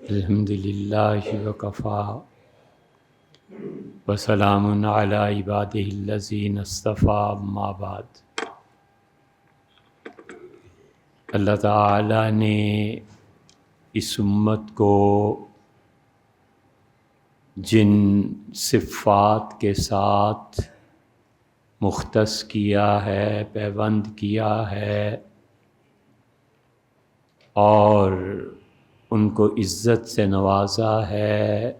الحمدللہ وکفا وسلام علی عبادہ الذین اصطفیٰ اما بعد۔ اللہ تعالیٰ نے اس امت کو جن صفات کے ساتھ مختص کیا ہے، پیوند کیا ہے اور ان کو عزت سے نوازا ہے،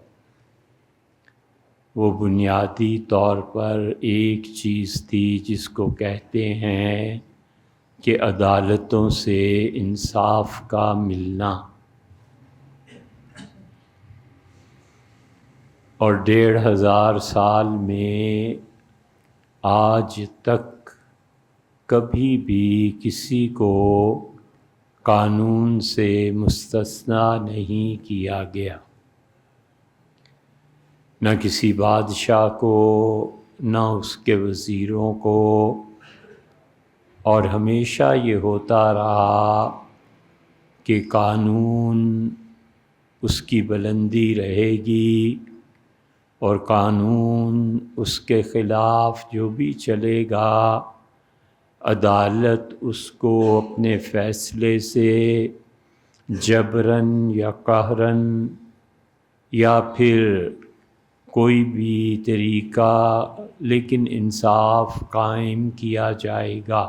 وہ بنیادی طور پر ایک چیز تھی جس کو کہتے ہیں کہ عدالتوں سے انصاف کا ملنا۔ اور 1500 سال میں آج تک کبھی بھی کسی کو قانون سے مستثنیٰ نہیں کیا گیا، نہ کسی بادشاہ کو، نہ اس کے وزیروں کو، اور ہمیشہ یہ ہوتا رہا کہ قانون اس کی بلندی رہے گی اور قانون اس کے خلاف جو بھی چلے گا، عدالت اس کو اپنے فیصلے سے جبراً یا قہراً یا پھر کوئی بھی طریقہ لیکن انصاف قائم کیا جائے گا۔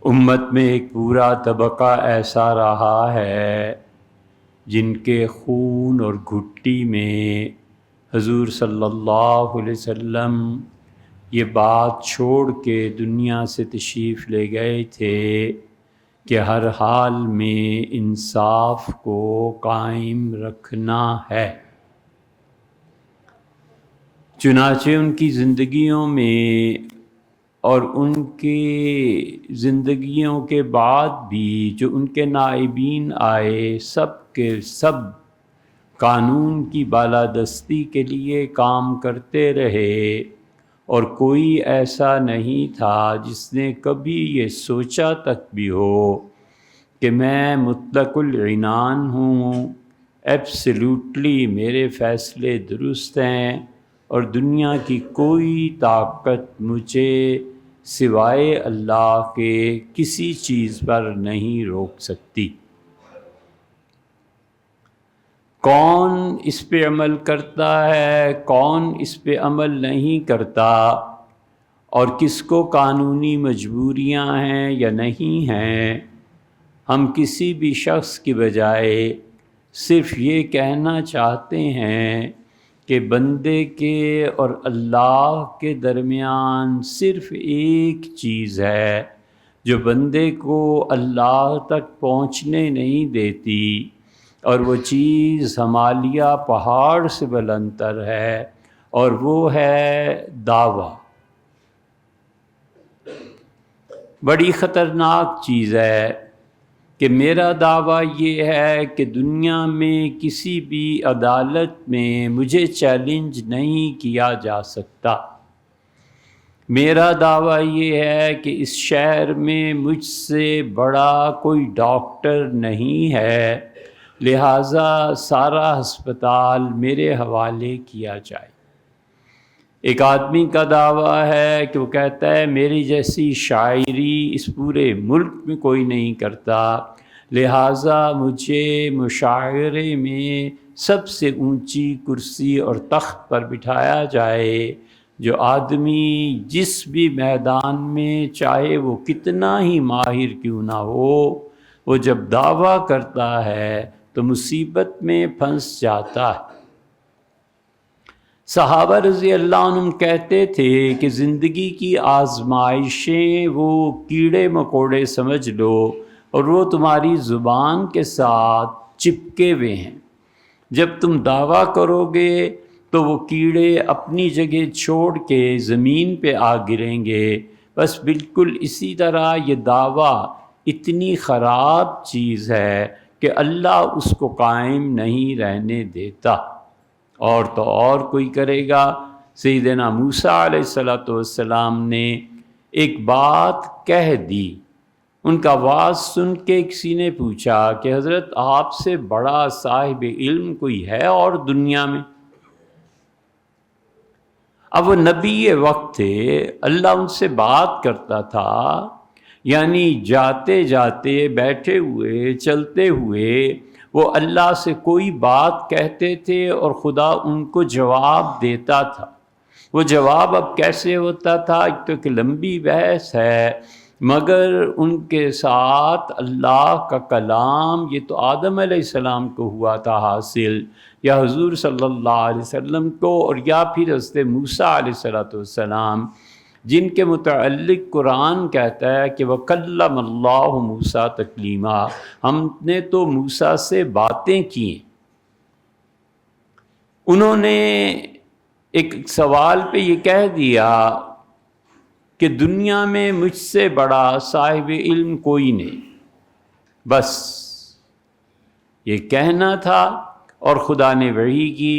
امت میں ایک پورا طبقہ ایسا رہا ہے جن کے خون اور گھٹی میں حضور صلی اللہ علیہ وسلم یہ بات چھوڑ کے دنیا سے تشریف لے گئے تھے کہ ہر حال میں انصاف کو قائم رکھنا ہے۔ چنانچہ ان کی زندگیوں میں اور ان کی زندگیوں کے بعد بھی جو ان کے نائبین آئے، سب کے سب قانون کی بالادستی کے لیے کام کرتے رہے، اور کوئی ایسا نہیں تھا جس نے کبھی یہ سوچا تک بھی ہو کہ میں مطلق العنان ہوں، ایبسلیوٹلی میرے فیصلے درست ہیں اور دنیا کی کوئی طاقت مجھے سوائے اللہ کے کسی چیز پر نہیں روک سکتی۔ کون اس پہ عمل کرتا ہے، کون اس پہ عمل نہیں کرتا، اور کس کو قانونی مجبوریاں ہیں یا نہیں ہیں، ہم کسی بھی شخص کی بجائے صرف یہ کہنا چاہتے ہیں کہ بندے کے اور اللہ کے درمیان صرف ایک چیز ہے جو بندے کو اللہ تک پہنچنے نہیں دیتی، اور وہ چیز ہمالیہ پہاڑ سے بلند تر ہے، اور وہ ہے دعویٰ۔ بڑی خطرناک چیز ہے کہ میرا دعویٰ یہ ہے کہ دنیا میں کسی بھی عدالت میں مجھے چیلنج نہیں کیا جا سکتا۔ میرا دعویٰ یہ ہے کہ اس شہر میں مجھ سے بڑا کوئی ڈاکٹر نہیں ہے، لہٰذا سارا ہسپتال میرے حوالے کیا جائے۔ ایک آدمی کا دعویٰ ہے کہ وہ کہتا ہے میری جیسی شاعری اس پورے ملک میں کوئی نہیں کرتا، لہٰذا مجھے مشاعرے میں سب سے اونچی کرسی اور تخت پر بٹھایا جائے۔ جو آدمی جس بھی میدان میں چاہے وہ کتنا ہی ماہر کیوں نہ ہو، وہ جب دعویٰ کرتا ہے تو مصیبت میں پھنس جاتا ہے۔ صحابہ رضی اللہ عنہم کہتے تھے کہ زندگی کی آزمائشیں وہ کیڑے مکوڑے سمجھ لو، اور وہ تمہاری زبان کے ساتھ چپکے ہوئے ہیں۔ جب تم دعویٰ کرو گے تو وہ کیڑے اپنی جگہ چھوڑ کے زمین پہ آ گریں گے۔ بس بالکل اسی طرح یہ دعویٰ اتنی خراب چیز ہے کہ اللہ اس کو قائم نہیں رہنے دیتا، اور تو اور کوئی کرے گا۔ سیدنا موسیٰ علیہ الصلوۃ والسلام نے ایک بات کہہ دی، ان کا آواز سن کے کسی نے پوچھا کہ حضرت آپ سے بڑا صاحب علم کوئی ہے اور دنیا میں؟ اب وہ نبی وقت تھے، اللہ ان سے بات کرتا تھا، یعنی جاتے جاتے، بیٹھے ہوئے، چلتے ہوئے وہ اللہ سے کوئی بات کہتے تھے اور خدا ان کو جواب دیتا تھا۔ وہ جواب اب کیسے ہوتا تھا، ایک تو کہ لمبی بحث ہے، مگر ان کے ساتھ اللہ کا کلام، یہ تو آدم علیہ السلام کو ہوا تھا حاصل، یا حضور صلی اللہ علیہ وسلم کو، اور یا پھر حضرت موسیٰ علیہ السلام، جن کے متعلق قرآن کہتا ہے کہ وَكَلَّمَ اللَّهُ مُوسَىٰ تَكْلِيمًا، ہم نے تو موسیٰ سے باتیں کی۔ انہوں نے ایک سوال پہ یہ کہہ دیا کہ دنیا میں مجھ سے بڑا صاحب علم کوئی نہیں، بس یہ کہنا تھا، اور خدا نے وحی کی،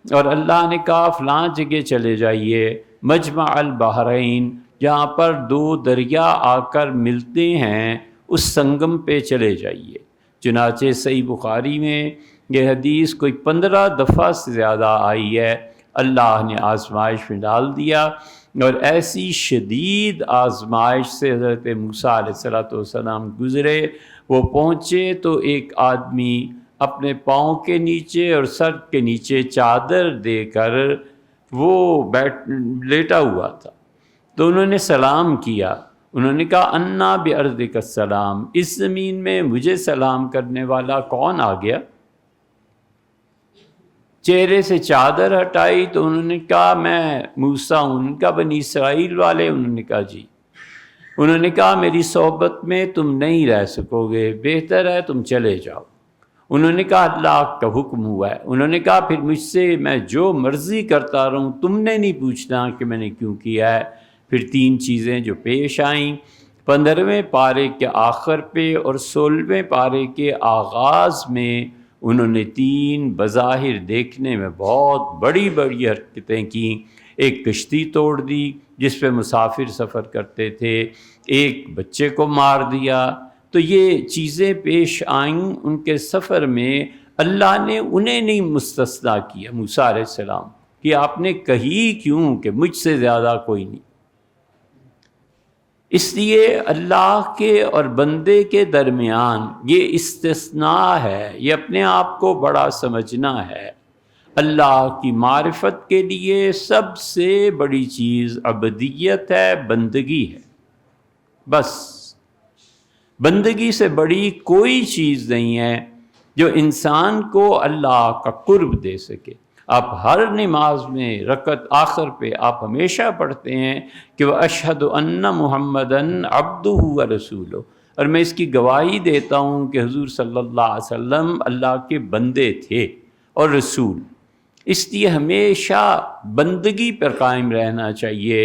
اور اللہ نے کہا فلاں جگہ چلے جائیے، مجمع البحرین، جہاں پر دو دریا آ کر ملتے ہیں، اس سنگم پہ چلے جائیے۔ چنانچہ صحیح بخاری میں یہ حدیث کوئی 15 دفعہ سے زیادہ آئی ہے۔ اللہ نے آزمائش میں ڈال دیا، اور ایسی شدید آزمائش سے حضرت موسیٰ علیہ السلام گزرے۔ وہ پہنچے تو ایک آدمی اپنے پاؤں کے نیچے اور سر کے نیچے چادر دے کر وہ لیٹا ہوا تھا، تو انہوں نے سلام کیا۔ انہوں نے کہا انا بِأَرْضِكَ السلام، اس زمین میں مجھے سلام کرنے والا کون آ گیا؟ چہرے سے چادر ہٹائی تو انہوں نے کہا میں موسیٰ ہوں۔ ان کا بنی اسرائیل والے؟ انہوں نے کہا جی۔ انہوں نے کہا میری صحبت میں تم نہیں رہ سکو گے، بہتر ہے تم چلے جاؤ۔ انہوں نے کہا اللہ کا حکم ہوا ہے۔ انہوں نے کہا پھر مجھ سے میں جو مرضی کرتا رہوں، تم نے نہیں پوچھنا کہ میں نے کیوں کیا ہے۔ پھر 3 چیزیں جو پیش آئیں، 15ویں پارے کے آخر پہ اور 16ویں پارے کے آغاز میں انہوں نے 3 بظاہر دیکھنے میں بہت بڑی بڑی حرکتیں کیں۔ ایک کشتی توڑ دی جس پہ مسافر سفر کرتے تھے، ایک بچے کو مار دیا۔ تو یہ چیزیں پیش آئیں ان کے سفر میں۔ اللہ نے انہیں نہیں مستثنیٰ کیا موسیٰ علیہ السلام کہ آپ نے کہی کیوں کہ مجھ سے زیادہ کوئی نہیں۔ اس لیے اللہ کے اور بندے کے درمیان یہ استثناء ہے، یہ اپنے آپ کو بڑا سمجھنا ہے۔ اللہ کی معرفت کے لیے سب سے بڑی چیز عبدیت ہے، بندگی ہے، بس بندگی سے بڑی کوئی چیز نہیں ہے جو انسان کو اللہ کا قرب دے سکے۔ آپ ہر نماز میں رکعت آخر پہ آپ ہمیشہ پڑھتے ہیں کہ وَأَشْهَدُ أَنَّ مُحَمَّدًا عَبْدُهُ وَرَسُولُهُ، اور میں اس کی گواہی دیتا ہوں کہ حضور صلی اللہ علیہ وسلم اللہ کے بندے تھے اور رسول۔ اس لیے ہمیشہ بندگی پر قائم رہنا چاہیے،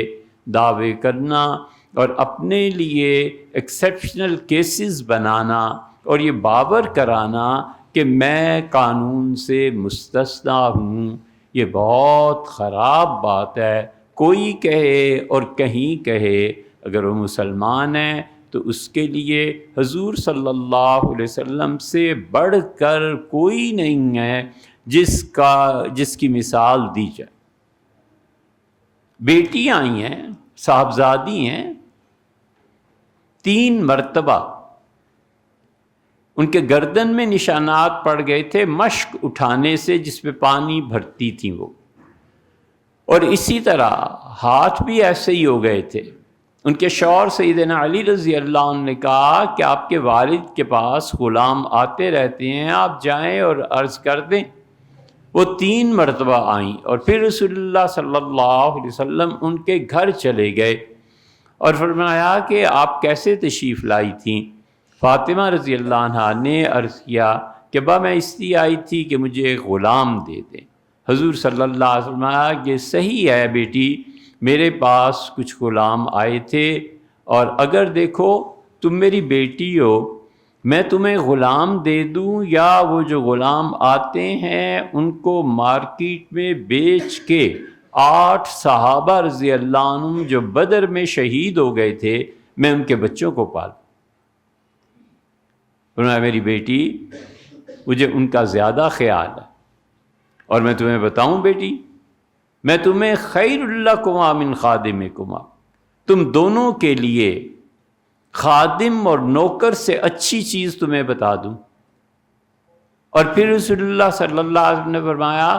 دعوے کرنا اور اپنے لیے ایکسیپشنل کیسز بنانا اور یہ باور کرانا کہ میں قانون سے مستثنیٰ ہوں، یہ بہت خراب بات ہے۔ کوئی کہے اور کہیں کہے، اگر وہ مسلمان ہے تو اس کے لیے حضور صلی اللہ علیہ وسلم سے بڑھ کر کوئی نہیں ہے جس کی مثال دی جائے۔ بیٹی آئی ہیں، صاحبزادی ہیں، 3 مرتبہ ان کے گردن میں نشانات پڑ گئے تھے مشک اٹھانے سے جس پہ پانی بھرتی تھیں وہ، اور اسی طرح ہاتھ بھی ایسے ہی ہو گئے تھے۔ ان کے شوہر سیدنا علی رضی اللہ عنہ نے کہا کہ آپ کے والد کے پاس غلام آتے رہتے ہیں، آپ جائیں اور عرض کر دیں۔ وہ 3 مرتبہ آئیں، اور پھر رسول اللہ صلی اللہ علیہ وسلم ان کے گھر چلے گئے اور فرمایا کہ آپ کیسے تشریف لائی تھیں؟ فاطمہ رضی اللہ عنہ نے عرض کیا کہ میں اس لیے آئی تھی کہ مجھے ایک غلام دے دیں۔ حضور صلی اللہ علیہ وسلم فرمایا کہ صحیح ہے بیٹی، میرے پاس کچھ غلام آئے تھے، اور اگر دیکھو تم میری بیٹی ہو، میں تمہیں غلام دے دوں، یا وہ جو غلام آتے ہیں ان کو مارکیٹ میں بیچ کے 8 صحابہ رضی اللہ عنہم جو بدر میں شہید ہو گئے تھے، میں ان کے بچوں کو پالوں۔ فرمایا میری بیٹی مجھے ان کا زیادہ خیال ہے، اور میں تمہیں بتاؤں بیٹی، میں تمہیں خیر لکما من خادمکما، تم دونوں کے لیے خادم اور نوکر سے اچھی چیز تمہیں بتا دوں۔ اور پھر رسول اللہ صلی اللہ علیہ وسلم نے فرمایا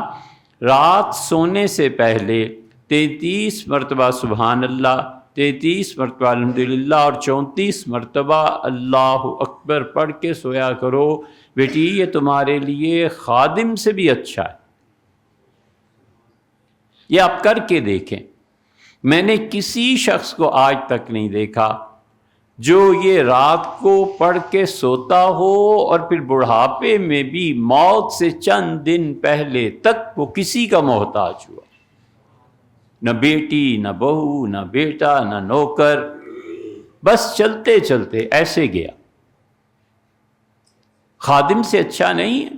رات سونے سے پہلے 33 مرتبہ سبحان اللہ، 33 مرتبہ الحمدللہ اور 34 مرتبہ اللہ اکبر پڑھ کے سویا کرو بیٹی، یہ تمہارے لیے خادم سے بھی اچھا ہے۔ یہ آپ کر کے دیکھیں، میں نے کسی شخص کو آج تک نہیں دیکھا جو یہ رات کو پڑھ کے سوتا ہو اور پھر بڑھاپے میں بھی موت سے چند دن پہلے تک وہ کسی کا محتاج ہوا، نہ بیٹی، نہ بہو، نہ بیٹا، نہ نوکر، بس چلتے چلتے ایسے گیا۔ خادم سے اچھا نہیں ہے۔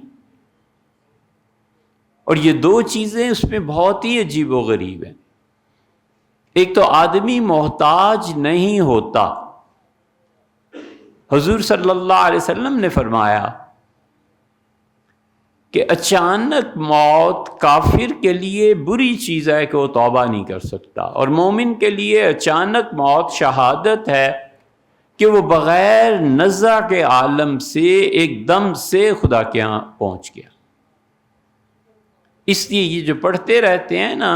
اور یہ دو چیزیں اس میں بہت ہی عجیب و غریب ہیں۔ ایک تو آدمی محتاج نہیں ہوتا، حضور صلی اللہ علیہ وسلم نے فرمایا کہ اچانک موت کافر کے لیے بری چیز ہے کہ وہ توبہ نہیں کر سکتا، اور مومن کے لیے اچانک موت شہادت ہے کہ وہ بغیر نزع کے عالم سے ایک دم سے خدا کے ہاں پہنچ گیا۔ اس لیے یہ جو پڑھتے رہتے ہیں نا،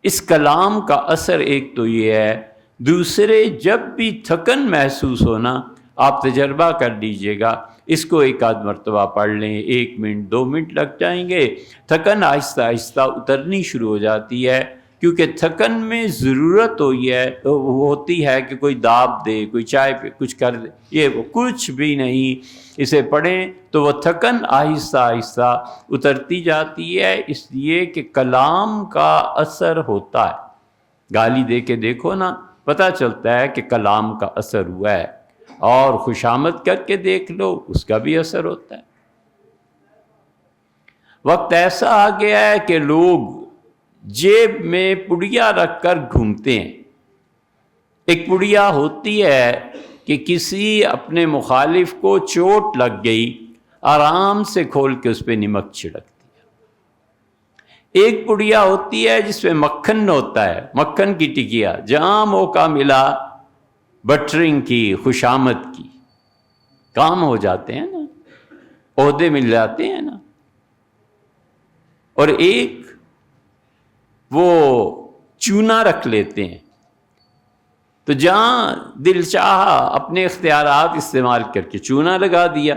اس کلام کا اثر ایک تو یہ ہے، دوسرے جب بھی تھکن محسوس ہونا آپ تجربہ کر لیجئے گا، اس کو ایک آدھ مرتبہ پڑھ لیں، 1 منٹ 2 منٹ لگ جائیں گے، تھکن آہستہ آہستہ اترنی شروع ہو جاتی ہے، کیونکہ تھکن میں ضرورت ہوتی ہے کہ کوئی داب دے، کوئی چائے پہ کچھ کر دے، یہ کچھ بھی نہیں، اسے پڑھیں تو وہ تھکن آہستہ آہستہ اترتی جاتی ہے، اس لیے کہ کلام کا اثر ہوتا ہے۔ گالی دے کے دیکھو نا، پتہ چلتا ہے کہ کلام کا اثر ہوا ہے، اور خوشامد کر کے دیکھ لو، اس کا بھی اثر ہوتا ہے۔ وقت ایسا آ گیا ہے کہ لوگ جیب میں پڑیا رکھ کر گھومتے ہیں۔ ایک پڑیا ہوتی ہے کہ کسی اپنے مخالف کو چوٹ لگ گئی، آرام سے کھول کے اس پہ نمک چھڑک دیا۔ ایک پڑیا ہوتی ہے جس میں مکھن ہوتا ہے، مکھن کی ٹکیا، جہاں موقع ملا بٹرنگ کی، خوشامد کی، کام ہو جاتے ہیں نا، عہدے مل جاتے ہیں نا۔ اور ایک وہ چونا رکھ لیتے ہیں، تو جہاں دل چاہا اپنے اختیارات استعمال کر کے چونا لگا دیا۔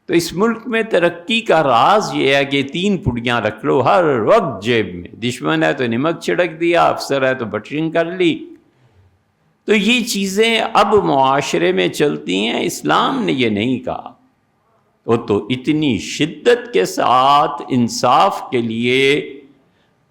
تو اس ملک میں ترقی کا راز یہ ہے کہ 3 پڑیاں رکھ لو ہر وقت جیب میں، دشمن ہے تو نمک چھڑک دیا، افسر ہے تو بٹرنگ کر لی۔ تو یہ چیزیں اب معاشرے میں چلتی ہیں، اسلام نے یہ نہیں کہا۔ وہ تو اتنی شدت کے ساتھ انصاف کے لیے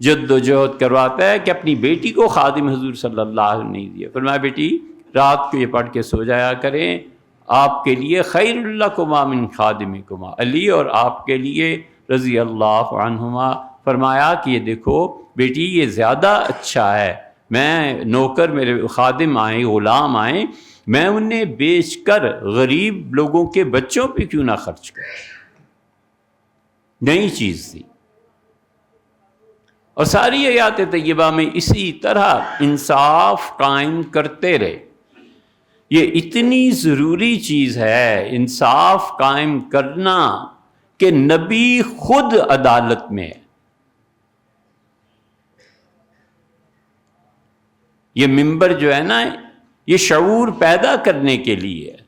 جد و جہد کرواتا ہے کہ اپنی بیٹی کو خادم حضور صلی اللہ علیہ وسلم نے دیا۔ فرمایا بیٹی رات کو یہ پڑھ کے سو جایا کریں، آپ کے لیے خیر لکما من خادمکما، علی اور آپ کے لیے رضی اللہ عنہما۔ فرمایا کہ یہ دیکھو بیٹی یہ زیادہ اچھا ہے، میں نوکر، میرے خادم آئیں، غلام آئیں، میں انہیں بیچ کر غریب لوگوں کے بچوں پہ کیوں نہ خرچ کروں۔ نئی چیز تھی۔ اور ساری آیات طیبہ میں اسی طرح انصاف قائم کرتے رہے۔ یہ اتنی ضروری چیز ہے انصاف قائم کرنا کہ نبی خود عدالت میں ہے۔ یہ ممبر جو ہے نا، یہ شعور پیدا کرنے کے لیے ہے۔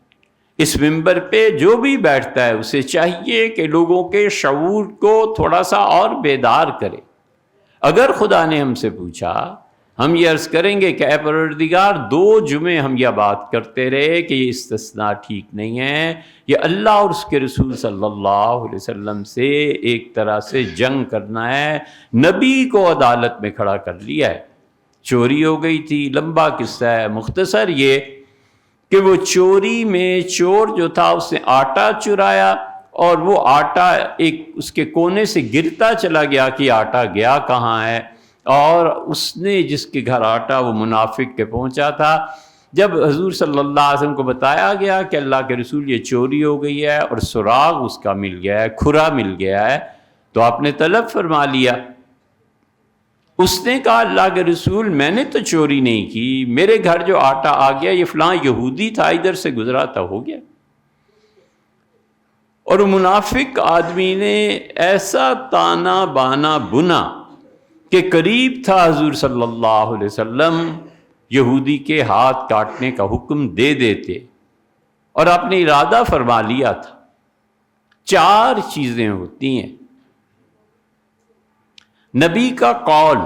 اس ممبر پہ جو بھی بیٹھتا ہے اسے چاہیے کہ لوگوں کے شعور کو تھوڑا سا اور بیدار کرے۔ اگر خدا نے ہم سے پوچھا، ہم یہ عرض کریں گے کہ اے پروردگار 2 جمعے ہم یہ بات کرتے رہے کہ یہ استثناء ٹھیک نہیں ہے، یہ اللہ اور اس کے رسول صلی اللہ علیہ وسلم سے ایک طرح سے جنگ کرنا ہے۔ نبی کو عدالت میں کھڑا کر لیا ہے، چوری ہو گئی تھی، لمبا قصہ ہے، مختصر یہ کہ وہ چوری میں چور جو تھا اس نے آٹا چرایا، اور وہ آٹا ایک اس کے کونے سے گرتا چلا گیا کہ آٹا گیا کہاں ہے، اور اس نے جس کے گھر آٹا وہ منافق کے پہنچا تھا، جب حضور صلی اللہ علیہ وسلم کو بتایا گیا کہ اللہ کے رسول یہ چوری ہو گئی ہے اور سراغ اس کا مل گیا ہے، کھرا مل گیا ہے، تو آپ نے طلب فرما لیا۔ اس نے کہا اللہ کے رسول میں نے تو چوری نہیں کی، میرے گھر جو آٹا آ گیا یہ فلاں یہودی تھا ادھر سے گزرا تھا، ہو گیا۔ اور منافق آدمی نے ایسا تانا بانا بنا کہ قریب تھا حضور صلی اللہ علیہ وسلم یہودی کے ہاتھ کاٹنے کا حکم دے دیتے، اور آپ نے ارادہ فرما لیا تھا۔ 4 چیزیں ہوتی ہیں: نبی کا قول،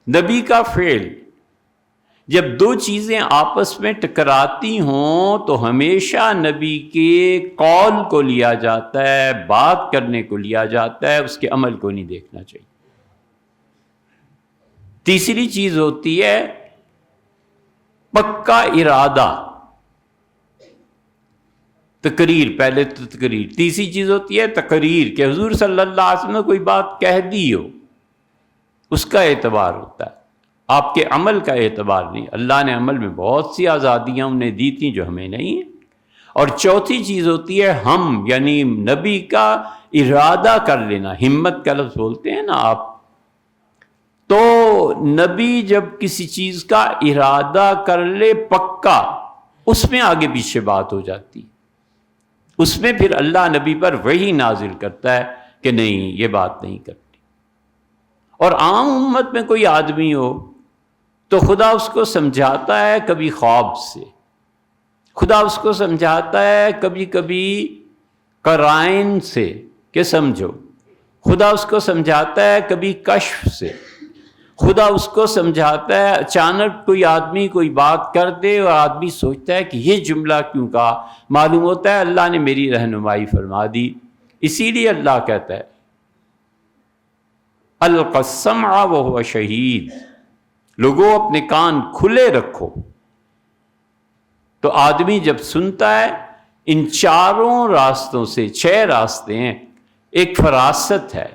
نبی کا فعل۔ جب 2 چیزیں آپس میں ٹکراتی ہوں تو ہمیشہ نبی کے قول کو لیا جاتا ہے، بات کرنے کو لیا جاتا ہے، اس کے عمل کو نہیں دیکھنا چاہیے۔ تیسری چیز ہوتی ہے پکا ارادہ، تقریر، پہلے تو تقریر۔ تیسری چیز ہوتی ہے تقریر، کہ حضور صلی اللہ علیہ وسلم نے کوئی بات کہہ دی ہو، اس کا اعتبار ہوتا ہے، آپ کے عمل کا اعتبار نہیں۔ اللہ نے عمل میں بہت سی آزادیاں انہیں دی تھیں جو ہمیں نہیں ہیں۔ اور چوتھی چیز ہوتی ہے ہم، یعنی نبی کا ارادہ کر لینا، ہمت کا لفظ بولتے ہیں نا آپ، تو نبی جب کسی چیز کا ارادہ کر لے پکا، اس میں آگے پیچھے بات ہو جاتی، اس میں پھر اللہ نبی پر وحی نازل کرتا ہے کہ نہیں یہ بات نہیں کرتی۔ اور عام امت میں کوئی آدمی ہو تو خدا اس کو سمجھاتا ہے کبھی خواب سے، خدا اس کو سمجھاتا ہے کبھی کبھی قرائن سے کہ سمجھو، خدا اس کو سمجھاتا ہے کبھی کشف سے، خدا اس کو سمجھاتا ہے اچانک کوئی آدمی کوئی بات کر دے اور آدمی سوچتا ہے کہ یہ جملہ کیوں کہا، معلوم ہوتا ہے اللہ نے میری رہنمائی فرما دی۔ اسی لیے اللہ کہتا ہے القى السمع وهو شہید، لوگوں اپنے کان کھلے رکھو۔ تو آدمی جب سنتا ہے ان 4 راستوں سے، 6 راستے ہیں، ایک فراست ہے،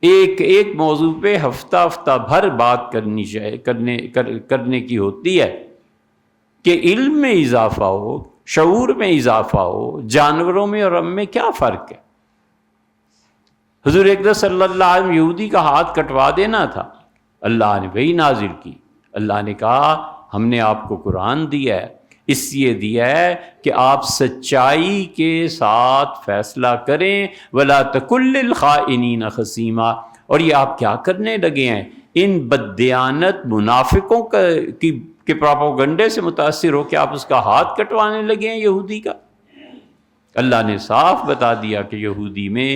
ایک موضوع پہ ہفتہ بھر بات کرنے کی ہوتی ہے کہ علم میں اضافہ ہو، شعور میں اضافہ ہو، جانوروں میں اور ہم میں کیا فرق ہے۔ حضور اقدس صلی اللہ علیہ وسلم یہودی کا ہاتھ کٹوا دینا تھا، اللہ نے وہی نازل کی، اللہ نے کہا ہم نے آپ کو قرآن دیا ہے، اس لیے دیا ہے کہ آپ سچائی کے ساتھ فیصلہ کریں، وَلَا تَكُنْ لِلْخَائِنِينَ خَصِيمًا۔ اور یہ آپ کیا کرنے لگے ہیں؟ ان بددیانت منافقوں کے پروپیگنڈے سے متاثر ہو کے آپ اس کا ہاتھ کٹوانے لگے ہیں یہودی کا۔ اللہ نے صاف بتا دیا کہ یہودی میں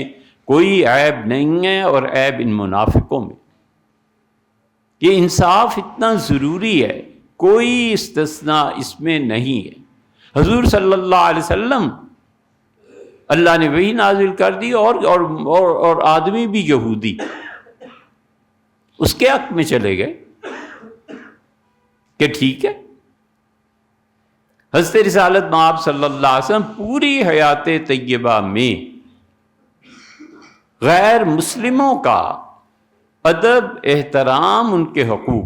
کوئی عیب نہیں ہے، اور عیب ان منافقوں میں۔ یہ انصاف اتنا ضروری ہے، کوئی استثناء اس میں نہیں ہے۔ حضور صلی اللہ علیہ وسلم اللہ نے وہی نازل کر دی، اور آدمی بھی یہودی اس کے حق میں چلے گئے کہ ٹھیک ہے۔ حضرت رسالت مآب صلی اللہ علیہ وسلم پوری حیات طیبہ میں غیر مسلموں کا ادب، احترام، ان کے حقوق،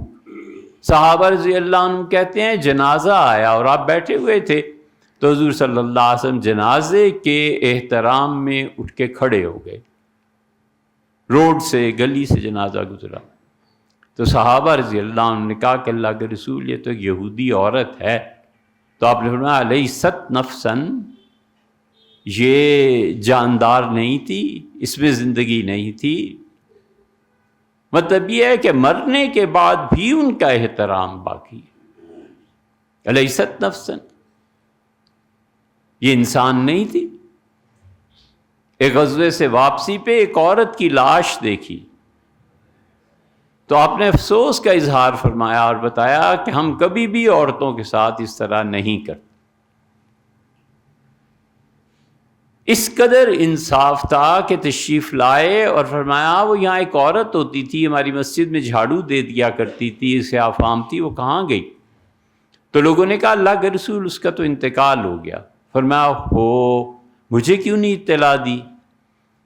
صحابہ رضی اللہ عنہ کہتے ہیں جنازہ آیا اور آپ بیٹھے ہوئے تھے تو حضور صلی اللہ علیہ وسلم جنازے کے احترام میں اٹھ کے کھڑے ہو گئے، روڈ سے، گلی سے جنازہ گزرا تو صحابہ رضی اللہ عنہ نے کہا کہ اللہ کے رسول یہ تو ایک یہودی عورت ہے، تو آپ نے فرمایا لیست نفسن، یہ جاندار نہیں تھی، اس میں زندگی نہیں تھی۔ مطلب یہ ہے کہ مرنے کے بعد بھی ان کا احترام باقی ہے۔ الیست نفسن، یہ انسان نہیں تھی۔ ایک غزوے سے واپسی پہ ایک عورت کی لاش دیکھی تو آپ نے افسوس کا اظہار فرمایا اور بتایا کہ ہم کبھی بھی عورتوں کے ساتھ اس طرح نہیں کرتے۔ اس قدر انصاف تھا کہ تشریف لائے اور فرمایا وہ یہاں ایک عورت ہوتی تھی ہماری مسجد میں جھاڑو دے دیا کرتی تھی، سیاہ فام تھی، وہ کہاں گئی؟ تو لوگوں نے کہا اللہ کے رسول اس کا تو انتقال ہو گیا۔ فرمایا ہو، مجھے کیوں نہیں اطلاع دی؟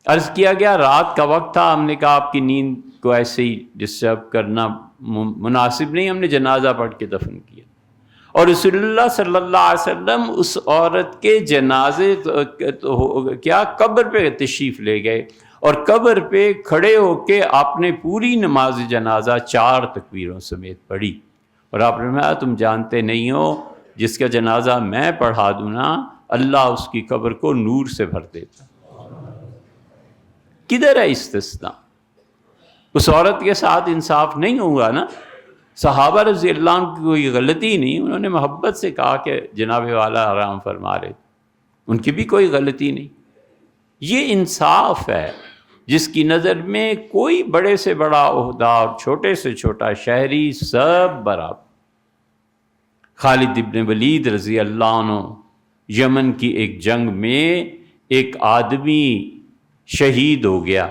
عرض کیا گیا رات کا وقت تھا، ہم نے کہا آپ کی نیند کو ایسے ہی ڈسٹرب کرنا مناسب نہیں، ہم نے جنازہ پڑھ کے دفن کیا۔ اور رسول اللہ صلی اللہ علیہ وسلم اس عورت کے جنازے کیا قبر پہ تشریف لے گئے، اور قبر پہ کھڑے ہو کے آپ نے پوری نماز جنازہ 4 تکبیروں سمیت پڑھی، اور آپ نے فرمایا تم جانتے نہیں ہو جس کا جنازہ میں پڑھا دوں نا اللہ اس کی قبر کو نور سے بھر دیتا۔ کدھر ہے استثناء؟ اس عورت کے ساتھ انصاف نہیں ہوا نا۔ صحابہ رضی اللہ عنہ کی کوئی غلطی نہیں، انہوں نے محبت سے کہا کہ جناب والا آرام فرما رہے، ان کی بھی کوئی غلطی نہیں۔ یہ انصاف ہے جس کی نظر میں کوئی بڑے سے بڑا عہدہ اور چھوٹے سے چھوٹا شہری سب برابر۔ خالد ابن ولید رضی اللہ عنہ یمن کی ایک جنگ میں ایک آدمی شہید ہو گیا،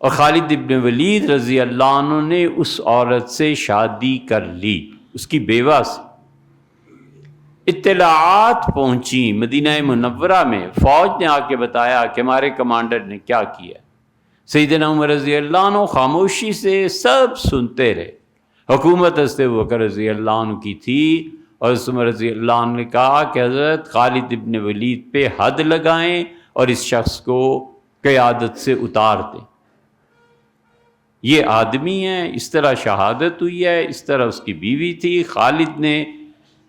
اور خالد ابن ولید رضی اللہ عنہ نے اس عورت سے شادی کر لی، اس کی بیوہ سے۔ اطلاعات پہنچی مدینہ منورہ میں، فوج نے آ کے بتایا کہ ہمارے کمانڈر نے کیا کیا۔ سیدنا عمر رضی اللہ عنہ خاموشی سے سب سنتے رہے۔ حکومت حضرت ابوبکر رضی اللہ عنہ کی تھی، اور حضرت عمر رضی اللہ عنہ نے کہا کہ حضرت خالد ابن ولید پہ حد لگائیں اور اس شخص کو قیادت سے اتار دیں۔ یہ آدمی ہے، اس طرح شہادت ہوئی ہے، اس طرح اس کی بیوی تھی۔ خالد نے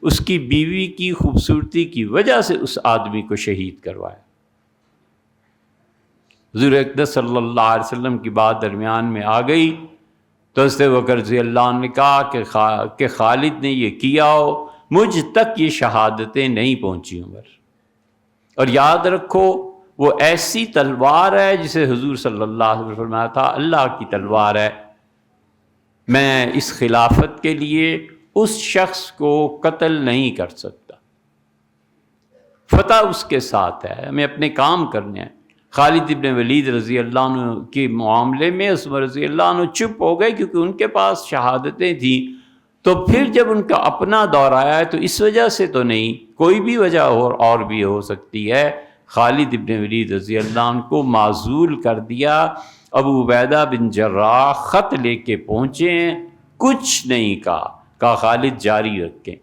اس کی بیوی کی خوبصورتی کی وجہ سے اس آدمی کو شہید کروایا۔ حضور اقدس صلی اللہ علیہ وسلم کی بات درمیان میں آ گئی تو حضرت ابوبکر رضی اللہ عنہ نے کہا کہ خالد نے یہ کیا ہو، مجھ تک یہ شہادتیں نہیں پہنچی عمر، اور یاد رکھو وہ ایسی تلوار ہے جسے حضور صلی اللہ علیہ وسلم نے فرمایا تھا اللہ کی تلوار ہے، میں اس خلافت کے لیے اس شخص کو قتل نہیں کر سکتا، فتح اس کے ساتھ ہے، ہمیں اپنے کام کرنے ہیں۔ خالد ابن ولید رضی اللہ عنہ کے معاملے میں عمر رضی اللہ عنہ چپ ہو گئے کیونکہ ان کے پاس شہادتیں تھیں، تو پھر جب ان کا اپنا دور آیا ہے تو اس وجہ سے تو نہیں، کوئی بھی وجہ اور بھی ہو سکتی ہے، خالد ابن ولید رضی اللہ عنہ کو معزول کر دیا۔ ابو عبیدہ بن جراح خط لے کے پہنچے ہیں، کچھ نہیں کہا خالد جاری رکھیں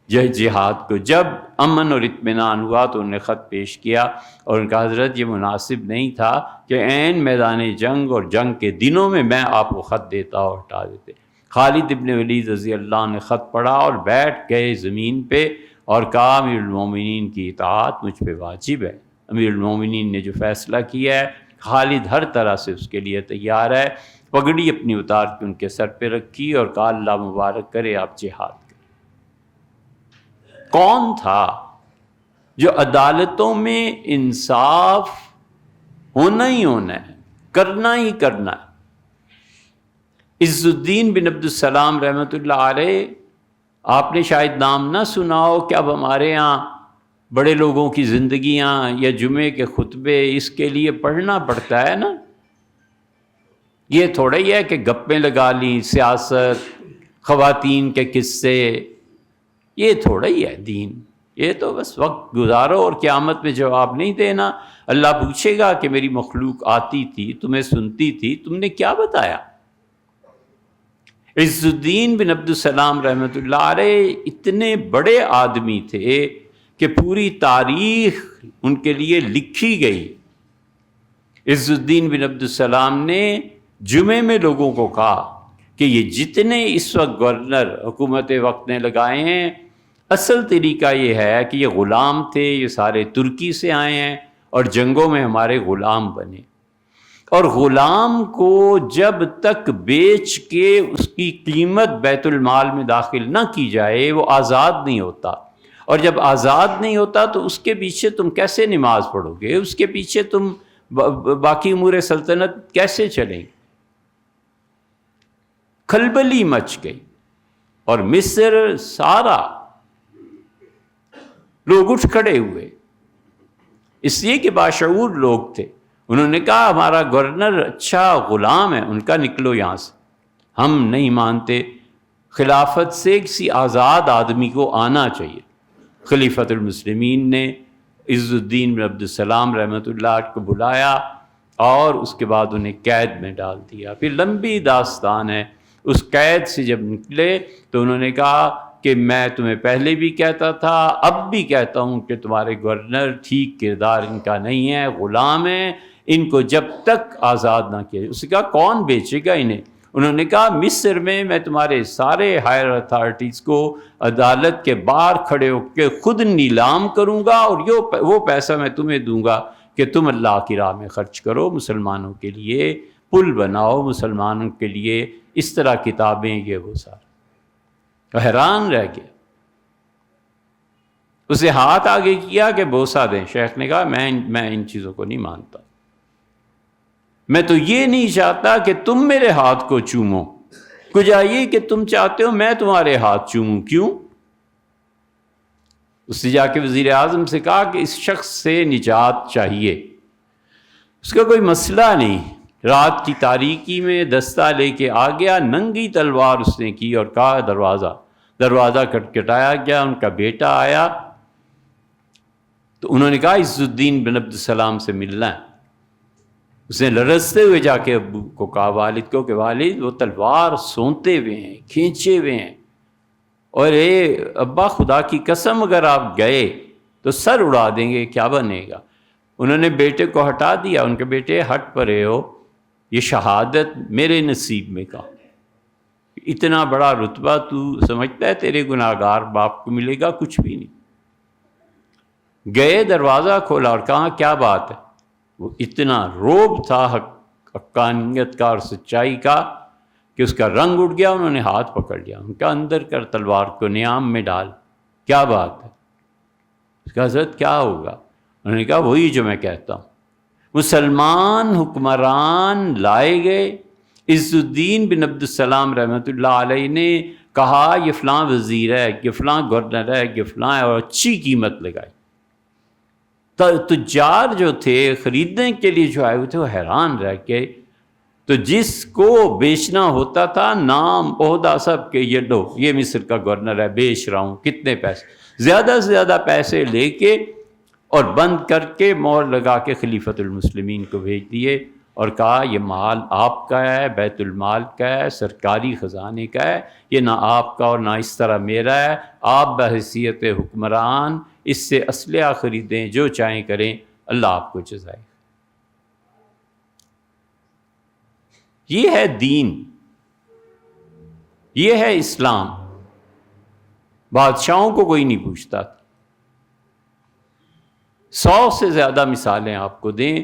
جہاد کو۔ جب امن اور اطمینان ہوا تو انہوں نے خط پیش کیا اور ان کا حضرت یہ مناسب نہیں تھا کہ عین میدان جنگ اور جنگ کے دنوں میں آپ کو خط دیتا اور ہٹا دیتے۔ خالد ابن ولید رضی اللہ عنہ نے خط پڑھا اور بیٹھ گئے زمین پہ اور کہا امیر المومنین کی اطاعت مجھ پہ واجب ہے، امیر المومنین نے جو فیصلہ کیا ہے خالد ہر طرح سے اس کے لیے تیار ہے۔ پگڑی اپنی اتار کے ان کے سر پہ رکھی اور کہا اللہ مبارک کرے آپ جہاد کریں۔ کون تھا جو عدالتوں میں انصاف ہونا ہی ہونا ہے، کرنا ہی کرنا ہے؟ عز الدین بن عبد السلام رحمۃ اللہ علیہ، آپ نے شاید نام نہ سنا ہو کہ اب ہمارے ہاں بڑے لوگوں کی زندگیاں یا جمعے کے خطبے اس کے لیے پڑھنا پڑتا ہے نا۔ یہ تھوڑا ہی ہے کہ گپیں لگا لیں، سیاست، خواتین کے قصے، یہ تھوڑا ہی ہے دین۔ یہ تو بس وقت گزارو اور قیامت میں جواب نہیں دینا۔ اللہ پوچھے گا کہ میری مخلوق آتی تھی، تمہیں سنتی تھی، تم نے کیا بتایا؟ عز الدین بن عبد السلام رحمۃ اللہ علیہ اتنے بڑے آدمی تھے کہ پوری تاریخ ان کے لیے لکھی گئی۔ عز الدین بن عبد السلام نے جمعے میں لوگوں کو کہا کہ یہ جتنے اس وقت گورنر حکومت وقت نے لگائے ہیں، اصل طریقہ یہ ہے کہ یہ غلام تھے، یہ سارے ترکی سے آئے ہیں اور جنگوں میں ہمارے غلام بنے، اور غلام کو جب تک بیچ کے اس کی قیمت بیت المال میں داخل نہ کی جائے وہ آزاد نہیں ہوتا، اور جب آزاد نہیں ہوتا تو اس کے پیچھے تم کیسے نماز پڑھو گے، اس کے پیچھے تم باقی امور سلطنت کیسے چلیں گے؟ کھلبلی مچ گئی، اور مصر سارا لوگ اٹھ کھڑے ہوئے، اس لیے کہ باشعور لوگ تھے۔ انہوں نے کہا ہمارا گورنر اچھا غلام ہے، ان کا نکلو یہاں سے، ہم نہیں مانتے، خلافت سے کسی آزاد آدمی کو آنا چاہیے۔ خلیفۃ المسلمین نے عز الدین بن عبد السلام رحمۃ اللہ کو بلایا اور اس کے بعد انہیں قید میں ڈال دیا۔ پھر لمبی داستان ہے، اس قید سے جب نکلے تو انہوں نے کہا کہ میں تمہیں پہلے بھی کہتا تھا، اب بھی کہتا ہوں کہ تمہارے گورنر ٹھیک کردار ان کا نہیں ہے، غلام ہیں، ان کو جب تک آزاد نہ کیا۔ اس نے کہا کون بیچے گا انہیں؟ انہوں نے کہا مصر میں تمہارے سارے ہائر اتھارٹیز کو عدالت کے باہر کھڑے ہو کے خود نیلام کروں گا، اور وہ پیسہ میں تمہیں دوں گا کہ تم اللہ کی راہ میں خرچ کرو، مسلمانوں کے لیے پل بناؤ، مسلمانوں کے لیے اس طرح کتابیں، یہ وہ سارا۔ حیران رہ گیا، اسے ہاتھ آگے کیا کہ بوسہ دیں۔ شیخ نے کہا میں ان چیزوں کو نہیں مانتا، میں تو یہ نہیں چاہتا کہ تم میرے ہاتھ کو چومو، کچھ آئیے کہ تم چاہتے ہو میں تمہارے ہاتھ چوموں، کیوں؟ اس نے جا کے وزیر اعظم سے کہا کہ اس شخص سے نجات چاہیے، اس کا کوئی مسئلہ نہیں۔ رات کی تاریکی میں دستہ لے کے آ گیا، ننگی تلوار اس نے کی اور کہا دروازہ کھٹکھٹایا گیا، ان کا بیٹا آیا تو انہوں نے کہا عز الدین بن عبد السلام سے ملنا ہے۔ اس نے لرزتے ہوئے جا کے ابو کو کہا، والد کو، کہ والد وہ تلوار سونتے ہوئے ہیں، کھینچے ہوئے ہیں، اور اے ابا خدا کی قسم اگر آپ گئے تو سر اڑا دیں گے، کیا بنے گا؟ انہوں نے بیٹے کو ہٹا دیا، ان کے بیٹے ہٹ پڑے ہو، یہ شہادت میرے نصیب میں کا، اتنا بڑا رتبہ تو سمجھتا ہے تیرے گناہگار باپ کو ملے گا؟ کچھ بھی نہیں۔ گئے، دروازہ کھولا اور کہا کیا بات ہے؟ وہ اتنا روب تھا حقانیت کا اور سچائی کا کہ اس کا رنگ اڑ گیا۔ انہوں نے ہاتھ پکڑ لیا، ان کا اندر کر تلوار کو نیام میں ڈال، کیا بات ہے؟ اس کا حضرت کیا ہوگا؟ انہوں نے کہا وہی جو میں کہتا ہوں، مسلمان حکمران لائے گئے، عز الدین بن عبد السلام رحمۃ اللہ علیہ نے کہا یہ فلاں وزیر ہے، یہ فلاں گورنر ہے، یہ فلاں ہے، اور اچھی قیمت لگائی۔ تجار جو تھے خریدنے کے لیے جو آئے ہوئے تھے وہ حیران رہ گئے۔ تو جس کو بیچنا ہوتا تھا، نام عہدہ سب کے، یہ لو یہ مصر کا گورنر ہے، بیچ رہا ہوں، کتنے پیسے، زیادہ سے زیادہ پیسے لے کے اور بند کر کے مہر لگا کے خلیفۃ المسلمین کو بھیج دیے اور کہا یہ مال آپ کا ہے، بیت المال کا ہے، سرکاری خزانے کا ہے، یہ نہ آپ کا اور نہ اس طرح میرا ہے، آپ بحیثیت حکمران اس سے اسلحہ خریدیں، جو چاہیں کریں، اللہ آپ کو جزائے۔ یہ ہے دین، یہ ہے اسلام۔ بادشاہوں کو کوئی نہیں پوچھتا تھا۔ 100 سے زیادہ مثالیں آپ کو دیں،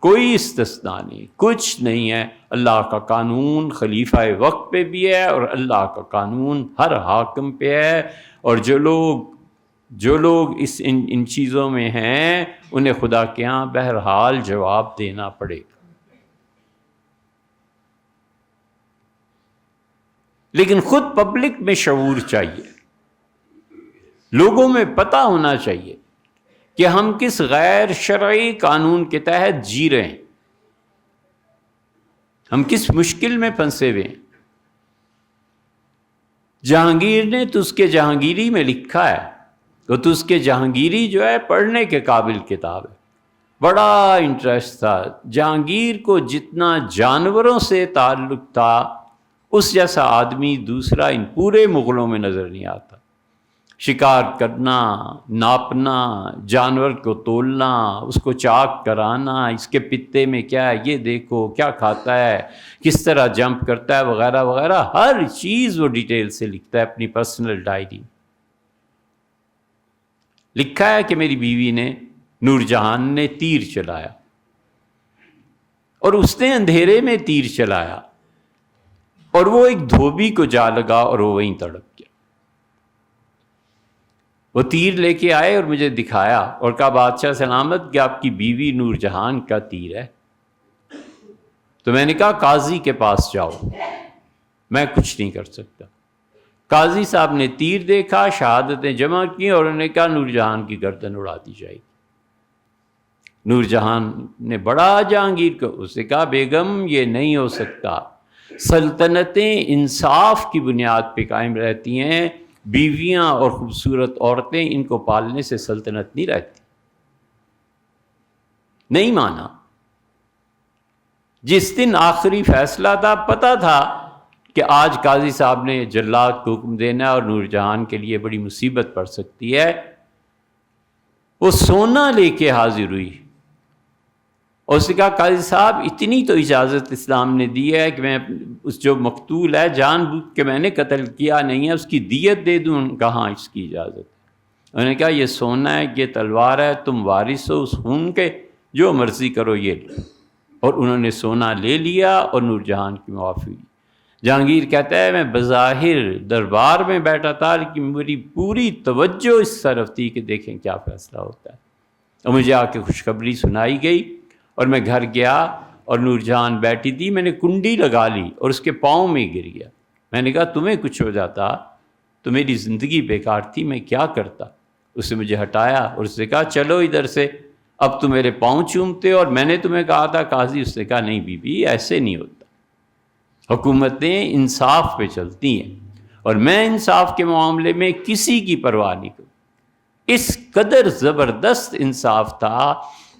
کوئی استثناء نہیں، کچھ نہیں ہے۔ اللہ کا قانون خلیفہ وقت پہ بھی ہے اور اللہ کا قانون ہر حاکم پہ ہے، اور جو لوگ ان چیزوں میں ہیں انہیں خدا کے ہاں بہرحال جواب دینا پڑے گا۔ لیکن خود پبلک میں شعور چاہیے، لوگوں میں پتہ ہونا چاہیے کہ ہم کس غیر شرعی قانون کے تحت جی رہے ہیں، ہم کس مشکل میں پھنسے ہوئے ہیں۔ جہانگیر نے تو اس کے جہانگیری میں لکھا ہے، تو اس کے جہانگیری جو ہے پڑھنے کے قابل کتاب ہے، بڑا انٹرسٹ تھا۔ جہانگیر کو جتنا جانوروں سے تعلق تھا اس جیسا آدمی دوسرا ان پورے مغلوں میں نظر نہیں آتا۔ شکار کرنا، ناپنا، جانور کو تولنا، اس کو چاک کرانا، اس کے پتے میں کیا ہے یہ دیکھو، کیا کھاتا ہے، کس طرح جمپ کرتا ہے، وغیرہ وغیرہ، ہر چیز وہ ڈیٹیل سے لکھتا ہے اپنی پرسنل ڈائری۔ لکھا ہے کہ میری بیوی نے، نور جہان نے تیر چلایا اور اس نے اندھیرے میں تیر چلایا اور وہ ایک دھوبی کو جا لگا اور وہ وہیں تڑپ گیا۔ وہ تیر لے کے آئے اور مجھے دکھایا اور کہا بادشاہ سلامت کہ آپ کی بیوی نور جہان کا تیر ہے۔ تو میں نے کہا قاضی کے پاس جاؤ، میں کچھ نہیں کر سکتا۔ قاضی صاحب نے تیر دیکھا، شہادتیں جمع کی اور انہوں نے کہا نور جہان کی گردن اڑا دی جائے گی۔ نور جہان نے بڑا جہانگیر کو، اس نے کہا بیگم یہ نہیں ہو سکتا، سلطنتیں انصاف کی بنیاد پہ قائم رہتی ہیں، بیویاں اور خوبصورت عورتیں ان کو پالنے سے سلطنت نہیں رہتی۔ نہیں مانا۔ جس دن آخری فیصلہ تھا، پتہ تھا کہ آج قاضی صاحب نے جلاد کو حکم دینا ہے اور نور جہان کے لیے بڑی مصیبت پڑ سکتی ہے، وہ سونا لے کے حاضر ہوئی اور اس نے کہا قاضی صاحب اتنی تو اجازت اسلام نے دی ہے کہ میں اس جو مقتول ہے جان بوجھ کے میں نے قتل کیا نہیں ہے، اس کی دیت دے دوں؟ کہاں اس کی اجازت ہے؟ انہوں نے کہا یہ سونا ہے، یہ تلوار ہے، تم وارث ہو اس خون کے، جو مرضی کرو یہ لو۔ اور انہوں نے سونا لے لیا اور نور جہان کی معافی ہوئی۔ جہانگیر کہتا ہے میں بظاہر دربار میں بیٹھا تھا لیکن میری پوری توجہ اس طرف تھی کہ دیکھیں کیا فیصلہ ہوتا ہے، اور مجھے آ کے خوشخبری سنائی گئی اور میں گھر گیا اور نور جہان بیٹھی تھی، میں نے کنڈی لگا لی اور اس کے پاؤں میں گر گیا۔ میں نے کہا تمہیں کچھ ہو جاتا تو میری زندگی بیکار تھی، میں کیا کرتا؟ اس نے مجھے ہٹایا اور اس نے کہا چلو ادھر سے، اب تم میرے پاؤں چومتے، اور میں نے تمہیں کہا تھا قاضی۔ اس نے کہا نہیں بی بی ایسے نہیں ہوتا، حکومتیں انصاف پہ چلتی ہیں اور میں انصاف کے معاملے میں کسی کی پرواہ نہیں کروں۔ اس قدر زبردست انصاف تھا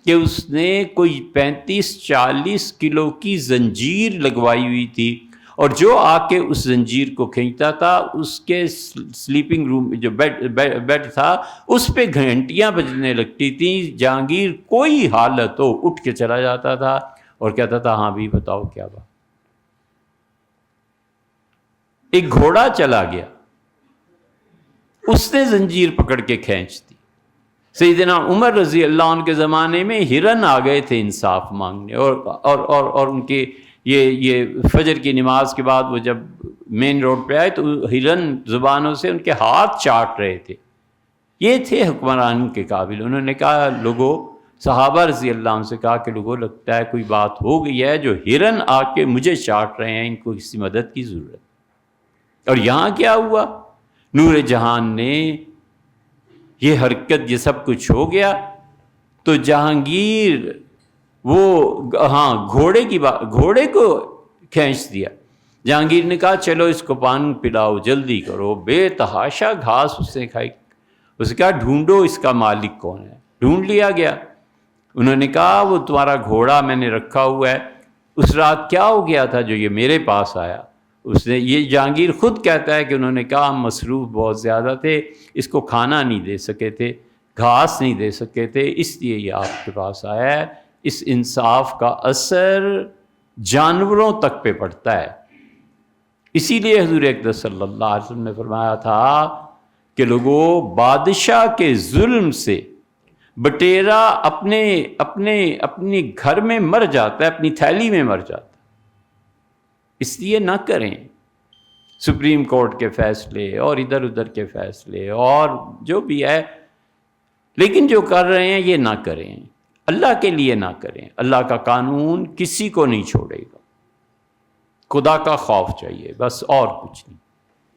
کہ اس نے کوئی 35-40 کلو کی زنجیر لگوائی ہوئی تھی، اور جو آ کے اس زنجیر کو کھینچتا تھا اس کے سلیپنگ روم جو بیڈ تھا اس پہ گھنٹیاں بجنے لگتی تھیں۔ جہانگیر کوئی حالت ہو اٹھ کے چلا جاتا تھا اور کہتا تھا ہاں بھی بتاؤ کیا بات۔ ایک گھوڑا چلا گیا، اس نے زنجیر پکڑ کے کھینچ دی۔ سیدنا عمر رضی اللہ عنہ کے زمانے میں ہرن آ گئے تھے انصاف مانگنے، اور ان کے یہ فجر کی نماز کے بعد وہ جب مین روڈ پہ آئے تو ہرن زبانوں سے ان کے ہاتھ چاٹ رہے تھے۔ یہ تھے حکمران کے قابل۔ انہوں نے کہا لوگوں، صحابہ رضی اللہ عنہ سے کہا کہ لوگوں لگتا ہے کوئی بات ہو گئی ہے، جو ہرن آ کے مجھے چاٹ رہے ہیں، ان کو کسی مدد کی ضرورت۔ اور یہاں کیا ہوا؟ نور جہان نے یہ حرکت، یہ سب کچھ ہو گیا تو جہانگیر گھوڑے کو کھینچ دیا۔ جہانگیر نے کہا چلو اس کو پانی پلاؤ، جلدی کرو۔ بے تحاشا گھاس اس نے کھائی۔ اس نے کہا ڈھونڈو اس کا مالک کون ہے۔ ڈھونڈ لیا گیا۔ انہوں نے کہا وہ تمہارا گھوڑا میں نے رکھا ہوا ہے، اس رات کیا ہو گیا تھا جو یہ میرے پاس آیا؟ اس نے، یہ جہانگیر خود کہتا ہے کہ انہوں نے کہا ہم مصروف بہت زیادہ تھے، اس کو کھانا نہیں دے سکے تھے، گھاس نہیں دے سکے تھے، اس لیے یہ آپ کے پاس آیا ہے۔ اس انصاف کا اثر جانوروں تک پہ پڑتا ہے۔ اسی لیے حضور اقدس صلی اللہ علیہ وسلم نے فرمایا تھا کہ لوگوں، بادشاہ کے ظلم سے بٹیرا اپنے گھر میں مر جاتا ہے، اپنی تھیلی میں مر جاتا ہے۔ اس لیے نہ کریں سپریم کورٹ کے فیصلے اور ادھر ادھر کے فیصلے اور جو بھی ہے، لیکن جو کر رہے ہیں یہ نہ کریں، اللہ کے لیے نہ کریں۔ اللہ کا قانون کسی کو نہیں چھوڑے گا، خدا کا خوف چاہیے بس، اور کچھ نہیں۔